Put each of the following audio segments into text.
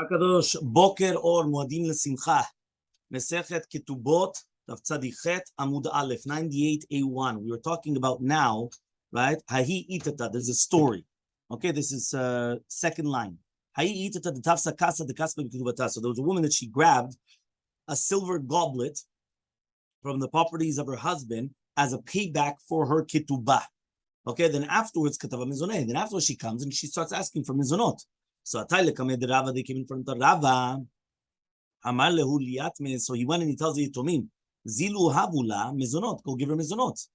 Hakadosh Boker Or Muadim L'Simcha Masechet Ketubot Daf Tzadichet Amud Aleph 98a1. We were talking about now, right? Hahi itata. There's a story. Okay, this is second line. Hahi itata the tafsa kasa the kaspa ketubata. So there was a woman that she grabbed a silver goblet from the properties of her husband as a payback for her ketubah. Okay, then afterwards katava mizoneh. Then afterwards she comes and she starts asking for mizonot. So Atayla kamed Rava, they came in front of Rava. Amar lehu liyatme. So he went and he tells the Yitomim, Zilu havula mizonot. Go give her mizonot.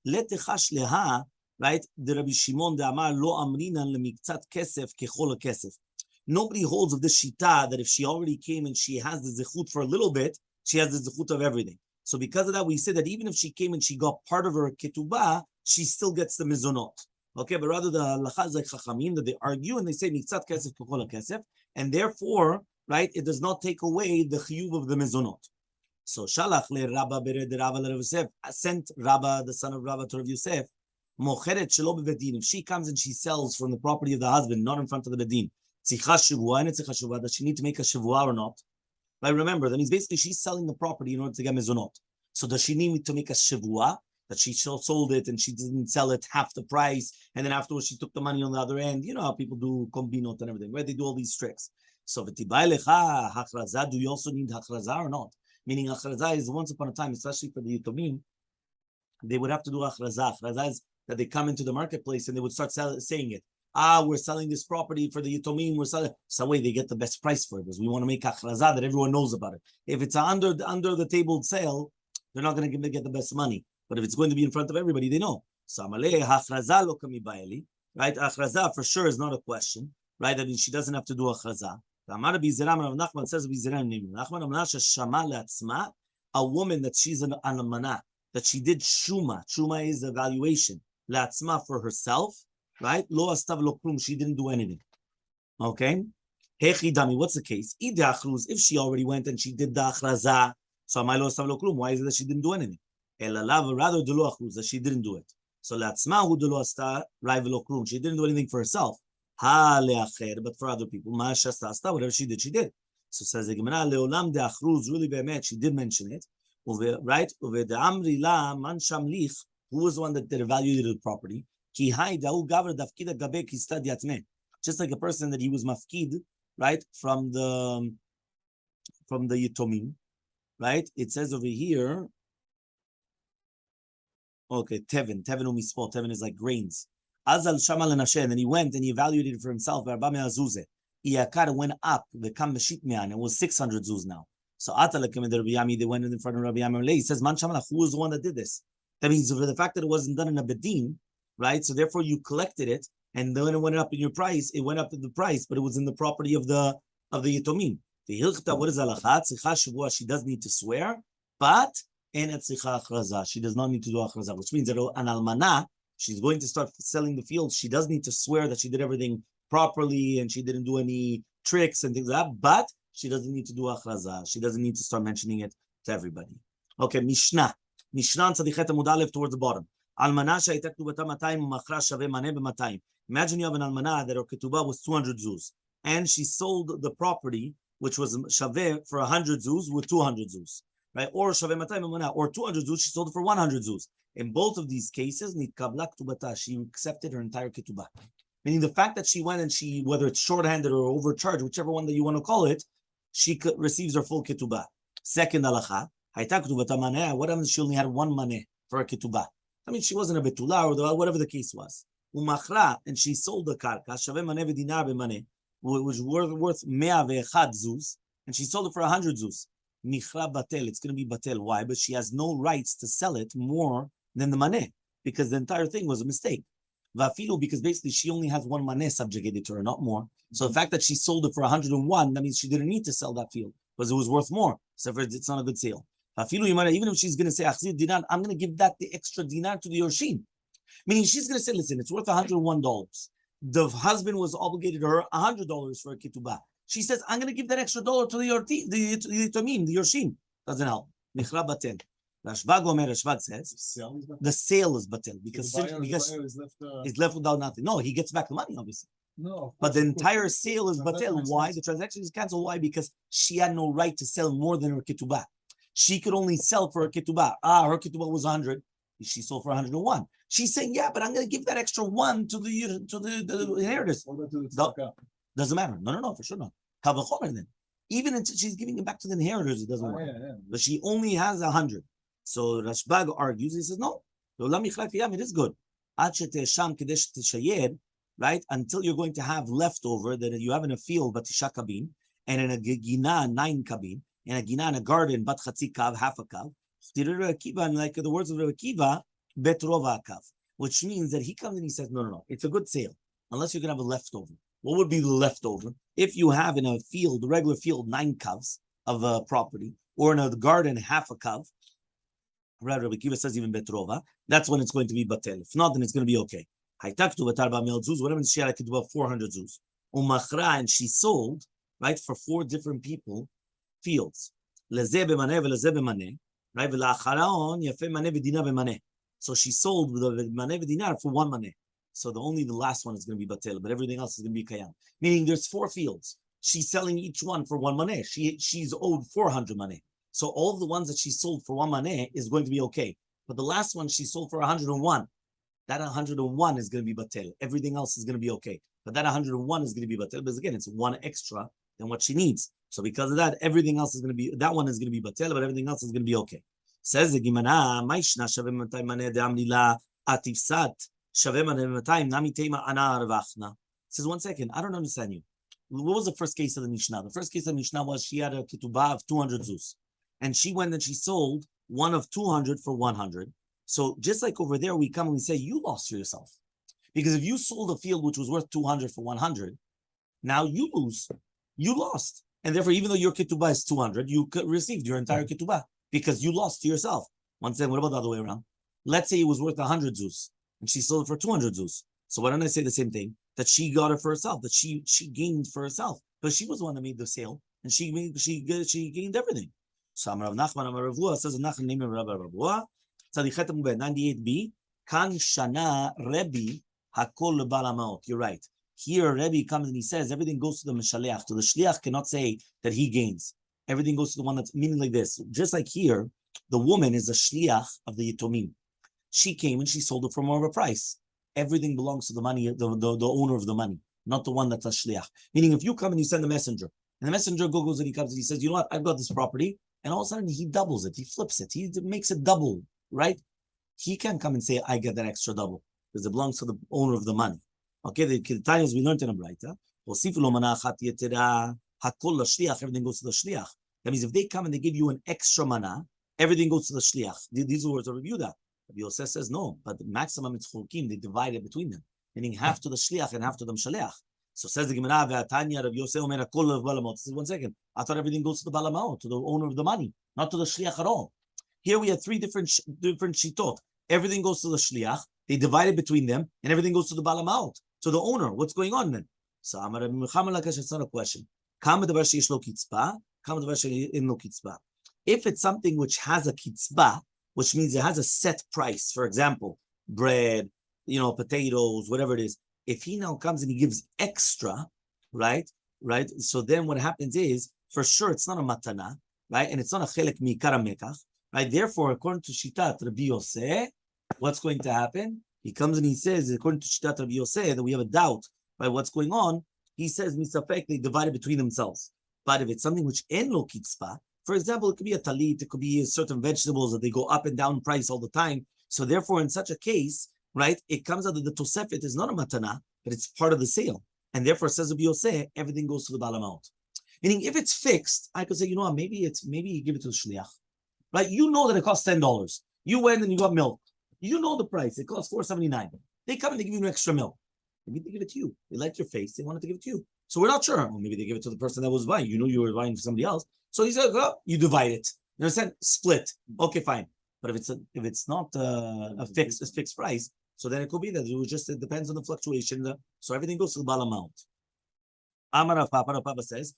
Letechash leha. Right? The Rabbi Shimon de Amar lo amrina lemiktzat kesef kechol kesef. Nobody holds of this shita that if she already came and she has the zechut for a little bit, she has the zechut of everything. So because of that, we say that even if she came and she got part of her ketubah, she still gets the mizonot. Okay, but rather the halacha is like chachamim that they argue and they say miktzat kesef kechol kesef, and therefore, right, it does not take away the chiyuv of the mizonot. So shalach le Rabba bered Rabba le Rav Yosef, sent Rabba the son of Rabba to Rav Yosef. Mocheret shelo bevedin. If she comes and she sells from the property of the husband, not in front of the bedin, tzikha shivua and tzikha shivua, does she need to make a shivua or not? Right, remember that means basically she's selling the property in order to get mizonot. So does she need to make a shivua that she sold it and she didn't sell it half the price, and then afterwards she took the money on the other end? You know how people do kombinot and everything, right? They do all these tricks. So v'tibay lecha hachraza. Do you also need hachraza or not? Meaning hachraza is once upon a time, especially for the yitomim, they would have to do hachraza. Hachraza is that they come into the marketplace and they would start saying it. We're selling this property for the yitomim. We're selling. So way they get the best price for it because we want to make hachraza that everyone knows about it. If it's an under the table sale, they're not going to get the best money. But if it's going to be in front of everybody, they know. So Elmaleh hachraza lo kami JELI, right? Hachraza for sure is not a question, right? I mean, she doesn't have to do hachraza. Amar Biziram Rav Nachman says Biziram name. Nachman amna sheshama leatzma, a woman that she's an almana, that she did shuma. Shuma is evaluation. Leatzma for herself, right? Lo astav lo klum. She didn't do anything. Okay. Hechi dami. What's the case? If she already went and she did the hachraza, so amai lo astav lo klum. Why is it that she didn't do anything? Rather that she didn't do it. So leatzma hu delo asta rai velo klum. She didn't do anything for herself. Ha leacher, but for other people, ma shasta asta, whatever she did, she did. So says the Gemara, leolam de achruz, really be'emet, she did mention it. Right? Uve de amri la man shamlich, who was the one that evaluated the property? Ki hai da'u gaver dafkida gabe kistad yatme. Just like a person that he was mafkid, right, from the yitomim, right? It says over here. Okay, Tevin umispot. Tevin is like grains. Azal shamal lenashe, and then he went and he evaluated it for himself. Arba me'azuze. Iyakar went up. The kam b'shit me'an. It was 600 zuz now. So atalakim the Rabbi Yami. They went in front of Rabbi Yami. He says, "Man shamalach, who was the one that did this?" That means for the fact that it wasn't done in a bedin, right? So therefore you collected it, and then it went up in your price. It went up in the price, but it was in the property of the yitomim. The hilchta, what is halacha? Tzikha shivua. She does need to swear, but and at tzikha achraza, she does not need to do achraza, which means that an almana, she's going to start selling the fields. She does need to swear that she did everything properly and she didn't do any tricks and things like that, but she doesn't need to do achraza. She doesn't need to start mentioning it to everybody. Okay, Mishnah Tzadichet Amud Aleph towards the bottom. Almana she'ayta ketubata 200 u'machra shaveh maneh b'200. Imagine you have an almana that her ketubah was 200 zuz, and she sold the property, which was shaveh for 100 zuz with 200 zuz. Right? Or shaveh 200 or 200 zuz, she sold it for 100 zuz. In both of these cases, nitkabla ketubata, she accepted her entire ketubah. Meaning the fact that she went and she, whether it's shorthanded or overcharged, whichever one that you want to call it, she receives her full ketubah. Second halacha, hayta ketubata maneh. What happens? She only had one maneh for her ketubah. I mean, she wasn't a betula or whatever the case was. Umachra, and she sold the karka, shaveh maneh v'dinar b'maneh, which was worth 101 zuz, and she sold it for 100 zuz. Michra batel, it's going to be batel. Why? But she has no rights to sell it more than the maneh, because the entire thing was a mistake. Vafilu, because basically she only has one maneh subjugated to her, not more. So the fact that she sold it for 101, that means she didn't need to sell that field because it was worth more. So it's not a good sale. Vafilu, even if she's going to say, dinar, I'm going to give that the extra dinar to the Yorshim. Meaning she's going to say, listen, it's worth $101. The husband was obligated to her $100 for a ketubah. She says, I'm going to give that extra dollar to the Yitomim, the Yorshim. Doesn't help. Michra batel. Rashbag says, the sale is batel because it's left without nothing. No, he gets back the money, obviously. No. But the entire sale is batel. Why? The transaction is canceled. Why? Because she had no right to sell more than her ketubah. She could only sell for her ketubah. Her ketubah was 100. She sold for 101. She's saying, yeah, but I'm going to give that extra one to the inheritors. Doesn't matter. No, for sure not. Then. Even until she's giving it back to the inheritors, it doesn't work. But she only has 100. So Rashbag argues. He says, no. It is good. Right? Until you're going to have leftover that you have in a field, batisha kabin, and in a gina 9 kabin, in a gina in a garden, bat chatzi kav, half a kav. And like the words of Rabbi Akiva, betrova kav, which means that he comes and he says, no, it's a good sale, unless you're going to have a leftover. What would be the leftover? If you have in a field, a regular field, 9 kavs of property, or in a garden, half a kav, Rabbi Akiva says even betrova, that's when it's going to be batel. If not, then it's going to be okay. Whatever she had, I could do about 400 zuz. And she sold, right, for 4 different people fields. Right? So she sold with the maneh v'dinar for 1 maneh. So the last one is going to be batel, but everything else is going to be kayam. Meaning there's 4 fields. She's selling each one for 1 maneh. She's owed 400 maneh. So all of the ones that she sold for 1 maneh is going to be okay. But the last one she sold for 101. That 101 is going to be batel. Everything else is going to be okay. But that 101 is going to be batel. Because again, it's 1 extra than what she needs. So because of that, everything else is going to be, that one is going to be batel, but everything else is going to be okay. Says the Gemara, Maishna shaveh matay maneh de'amlila atifsat shaveh maneh matay nami teima ana arvachna. Says 1 second, I don't understand you. What was the first case of the Mishnah? The first case of the Mishnah was she had a ketubah of 200 zuz. And she went and she sold one of 200 for 100. So just like over there, we come and we say, you lost for yourself. Because if you sold a field which was worth 200 for 100, now you lose. You lost. And therefore, even though your ketubah is 200, you received your entire ketubah because you lost to yourself. One second, what about the other way around? Let's say it was worth 100 zuz and she sold it for 200 zuz. So why don't I say the same thing? That she got it for herself, that she gained for herself. But she was the one that made the sale and she gained everything. So Amar Rav Nachman, Amar Rav Hua, says Nachman name of Rabbi Rav Hua. 98b, Kan Shana Rabbi Hakol Lebal Hamaot. You're right. Here, Rabbi comes and he says everything goes to the Meshaleach. So the Shliach cannot say that he gains. Everything goes to the one that's meaning like this. Just like here, the woman is a Shliach of the Yitomim. She came and she sold it for more of a price. Everything belongs to the money, the owner of the money, not the one that's a Shliach. Meaning, if you come and you send a messenger, and the messenger goes and he comes and he says, you know what, I've got this property, and all of a sudden he doubles it, he flips it, he makes it double. Right? He can't come and say, I get that extra double, because it belongs to the owner of the money. Okay, the Tanyas we learned in a Braita. Everything goes to the shliach. That means if they come and they give you an extra mana, everything goes to the shliach. These are words of Rabbi Yehuda. Rabbi Yosef says no, but the maximum it's chulkim, they divide it between them, meaning half to the shliach and half to the mshaleach. So says the Gemara, Rabbi Yosef Omer Hakol Balamot. Says 1 second, I thought everything goes to the balamot, to the owner of the money, not to the shliach at all. Here we have 3 different shitot. Everything goes to the shliach. They divide it between them, and everything goes to the balamaut, to the owner. What's going on then? So Amar Rabbi Muhammad Lakash, it's not a question. If it's something which has a kitzbah, which means it has a set price, for example, bread, potatoes, whatever it is. If he now comes and he gives extra, right? So then what happens is, for sure, it's not a matana, right? And it's not a chelek mikara mekach. Right? Therefore, according to Shitat Rabbi Yosef, what's going to happen? He comes and he says, according to Shitat Rabbi Yosef, that we have a doubt by what's going on. He says, misafek, they divide it between themselves. But if it's something which en lo kitzpah, for example, it could be a talit, it could be certain vegetables that they go up and down price all the time. So therefore, in such a case, right, it comes out that the tosefet is not a matana, but it's part of the sale. And therefore, says Rabbi Yosef, everything goes to the balamot. Meaning, if it's fixed, I could say, you know what, maybe you give it to the shliach. Right? You know that it costs $10. You went and you got milk. You know the price. It costs $4.79. They come and they give you an extra milk. Maybe they give it to you. They like your face. They wanted to give it to you. So we're not sure. Or maybe they give it to the person that was buying. You know you were buying for somebody else. So he said, oh, you divide it. You understand? Split. Okay, fine. But if it's not a fixed price, so then it could be that it depends on the fluctuation. So everything goes to the bal amount. Amar Rav Papa says,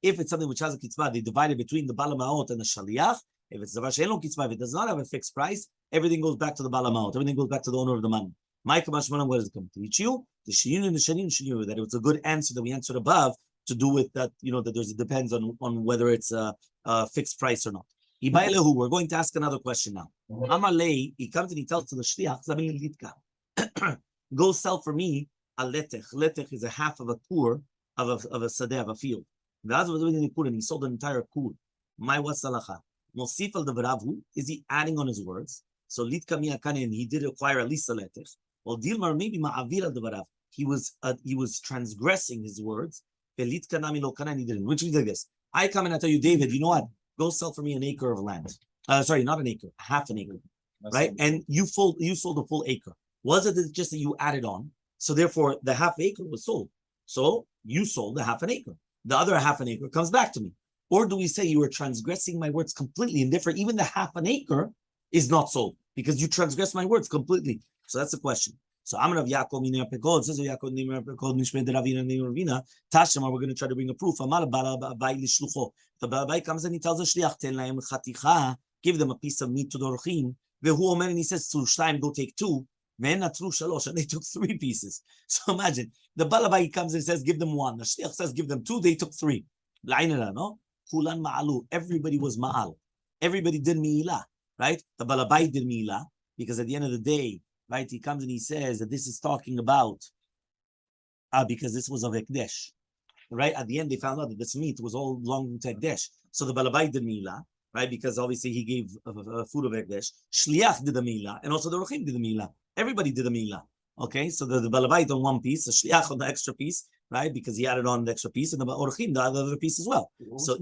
if it's something which has a kitzbah, they divide it between the balamaot and the shaliach. If it's davar she'en lo kitzbah, if it does not have a fixed price, everything goes back to the balamaot. Everything goes back to the owner of the money. My Kamashmalam, what does it come to teach you? The Shiyun and the Shanin Shiyun, that it was a good answer that we answered above to do with that, that it depends on whether it's a fixed price or not. Ibailehu, we're going to ask another question now. Amalei, he comes and he tells to the Shliach, go sell for me a letech. Letech is a half of a kur of a sadeh, of a field. And he sold an entire kur. My wasalacha. Mosif al devaravu, is he adding on his words? So litka miakanen, he did acquire at least a letech. Well, Dilmar maybe ma'avir al devarav. He was transgressing his words. Which means like this. I come and I tell you, David, you know what? Go sell for me an acre of land. Sorry, not an acre, half an acre. Right? And you sold a full acre. Was it just that you added on? So therefore, the half acre was sold. So you sold the half an acre. The other half an acre comes back to me. Or do we say you are transgressing my words completely and therefore even the half an acre is not sold because you transgress my words completely? So that's the question. So I'm going to have Yaakov Minei Pekod. Says Yaakov Minei Pekod Mishmei Deravina Neirvina. Tashema, we're going to try to bring a proof. Amar Balabai Lishlucho. The Balabai comes and he tells the Shliach, Ten Laim Chaticha, give them a piece of meat to the Orchim. Vehu Omer, and he says, Surfside, go take 2. Men Atru Shalosh, and they took 3 pieces. So imagine the Balabai comes and says, give them 1. The Shliach says, give them 2. They took 3. La'inara, no? Kulan Ma'alu. Everybody was Ma'al. Everybody did Mi'ilah, right? The Balabai did Mi'ilah because at the end of the day, right, he comes and he says that this is talking about because this was of Ekdesh. Right? At the end, they found out that this meat was all belonging to Ekdesh. So the Balabai did Mi'ilah, right? Because obviously he gave food of Ekdesh. Shliach did the Mi'ilah, and also the Rochim did the Mi'ilah. Everybody did the Mi'ilah. Okay, so the Balabai on one piece, the Shliach on the extra piece, right? Because he added on the extra piece, and the Orchim, the other piece as well. So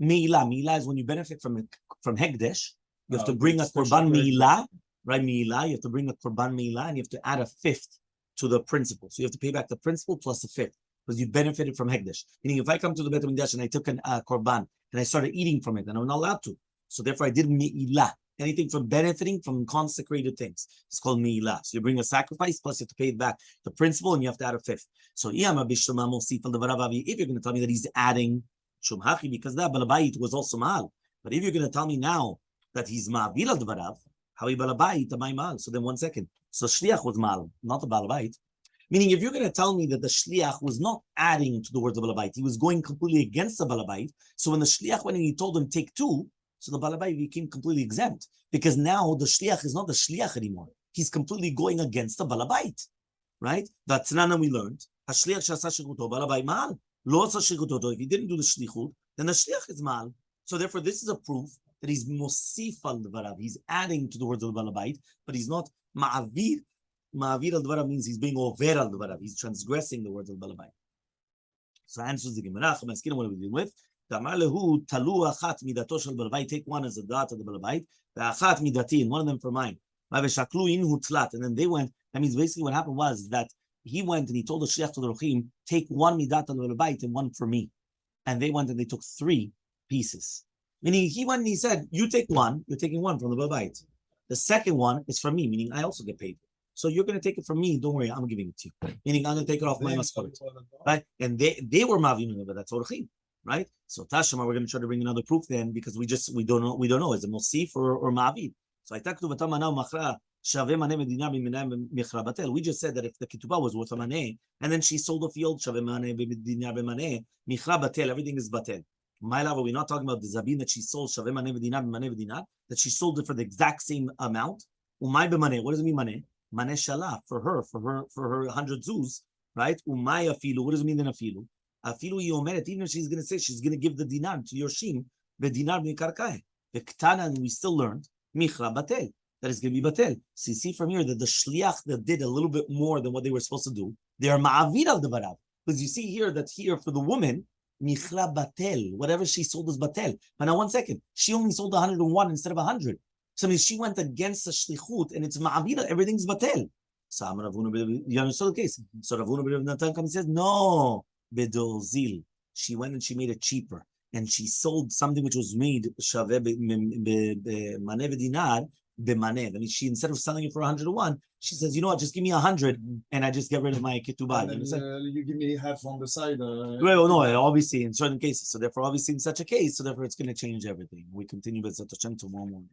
Mi'ilah is when you benefit from Hekdesh, you have to bring a Korban Mi'ilah, right? Mi'ilah, you have to bring a Korban Mi'ilah, and you have to add a 5th to the principal. So you have to pay back the principal plus a 5th. Because you benefited from Hekdesh. Meaning, if I come to the Beit HaMikdash and I took an Korban and I started eating from it, then I'm not allowed to. So therefore, I did Mi'ilah. Anything from benefiting from consecrated things. It's called Mi'ilah. So you bring a sacrifice, plus you have to pay it back the principal, and you have to add a 5th. So if you're going to tell me that he's adding Shumhachi, because that Balabayit was also Ma'al. But if you're going to tell me now that he's Ma'avil al Dvarav, how he Balabayit, Ma'al. So then 1 second. So Shliach was Ma'al, not the Balabayit. Meaning, if you're going to tell me that the Shliach was not adding to the words of Balabait, he was going completely against the Balabait. So when the Shliach went and he told him, take 2, so the Balabait became completely exempt. Because now the Shliach is not the Shliach anymore. He's completely going against the Balabait. Right? That's Nana we learned. HaShliach shasa shikuto, Balabait ma'al. Lo asa shikuto. If he didn't do the Shlichut, then the Shliach is ma'al. So therefore, this is a proof that he's mosif al dvarav. He's adding to the words of the Balabait, but he's not ma'avir. Ma'avir al-dvarav means he's being over al-dvarav. He's transgressing the words of Balabai. So answers the Gemara. What are we dealing with? Ta'malehu talu achat midato shel Balabai. Take one as a dot of the Balabai. Ve'achat midati, and one of them for mine. Ve'shaklu inhu tlat. And then they went. That means basically what happened was that he went and he told the shliach to the rochim, take 1 midat of the Balabai and 1 for me. And they went and they took 3 pieces. Meaning he went and he said, you take 1, you're taking 1 from the Balabai. The second one is for me, meaning I also get paid. So you're going to take it from me. Don't worry, I'm giving it to you. Meaning I'm going to take it off my maskot, right? And they were mavim, but that's orchim, right? So Tashema, we're going to try to bring another proof then because we don't know is it mosif or maviv. So I talked to Batamana machra shave mane medina b'minay mechra batel. We just said that if the ketubah was worth a mane and then she sold the field shave mane medina b'mane mechra batel, everything is batel. My love, we're not talking about the zabin that she sold shave mane medina b'mane medina, that she sold it for the exact same amount. Umay b'mane, what does it mean mane? Mane shala for her 100 zuz, right? Umay afilu. What does it mean then afilu? Afilu yomeret. Even if she's going to say she's going to give the dinar to your shim, the dinar mikarkai. The ktana, and we still learned michra batel, that is going to be batel. So you see from here that the shliach that did a little bit more than what they were supposed to do, they are ma'avir al devarav. Because you see here that here for the woman michra batel, whatever she sold is batel. But now 1 second, she only sold 101 instead of 100. So I mean, she went against the shlichut, and it's ma'avira, everything's batel. So you understand the case. So Ravuna B'Rav Natan comes and says, no, Oziel. She went and she made it cheaper, and she sold something which was made shaveh b'maneh v'dinar b'maneh. I mean, she instead of selling it for 101, she says, you know what, just give me 100, and I just get rid of my ketubah. You give me half on the side. Well, no, obviously in certain cases. So therefore, obviously in such a case, so therefore it's going to change everything. We continue with Zat Hashem tomorrow morning.